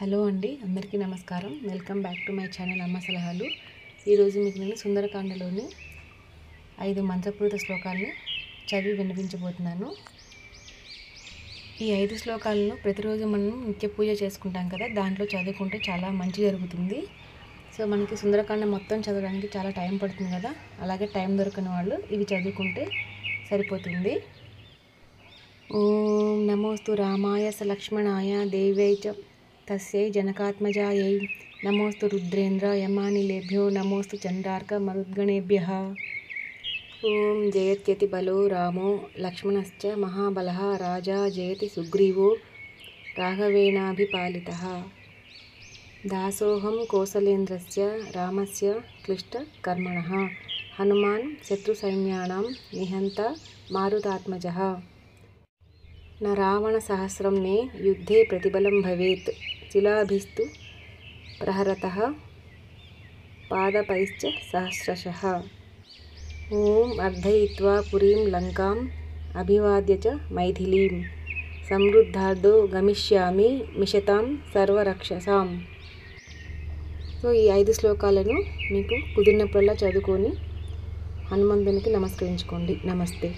Hello అండి, అందరికీ నమస్కారం. Welcome back to my channel అమ్మ సలహాలు. ఈరోజు మీకు నేను సుందరకాండలోని 5 మంత్రపూరిత శ్లోకాలను చదివి వినిపించబోతున్నాను. ఈ 5 శ్లోకాలను ప్రతిరోజు మనం నిత్య పూజ చేసుకుంటాం కదా, దాంట్లో చదువుకుంటే చాలా మంచి జరుగుతుంది. సో మనకి సుందరకాండ మొత్తం చదవడానికి చాలా టైం పడుతుంది కదా, అలాగే టైం దొరకని వాళ్ళు ఇవి చదువుకుంటే సరిపోతుంది. ఓం నమోస్తు రామాయ స లక్ష్మణాయ దేవ్యై చ తస్యై జనకాత్మజాయై నమోస్తు రుద్రేంద్ర యమానిలేభ్యో నమోస్తు చంద్రార్క మరుద్గణేభ్యః. ఓం జయత్యతి బలో రామో లక్ష్మణశ్చ మహాబలః రాజా జయతి సుగ్రీవో రాఘవేణాభిపాలితః. దాసోహం కోసలేంద్రస్య రామస్య క్లిష్టకర్మణః హనుమాన్ శత్రుసైన్యానాం నిహంత మారుతాత్మజః. న రావణ సహస్రం నే యుద్ధే ప్రతిబలం భవేత్ శిలాభిస్తు ప్రహరతః పాదపైశ్చ సహస్రశః. ఓం అర్ధయిత్వా పురీం లంకాం అభివాద్య చ మైథిలీం సమృద్ధార్థో గమిష్యామి మిషతాం సర్వరక్షసాం. సో ఈ 5 శ్లోకాలను మీకు కుదిరినప్పుడల్లా చదువుకొని హనుమంతునికి నమస్కరించుకోండి. నమస్తే.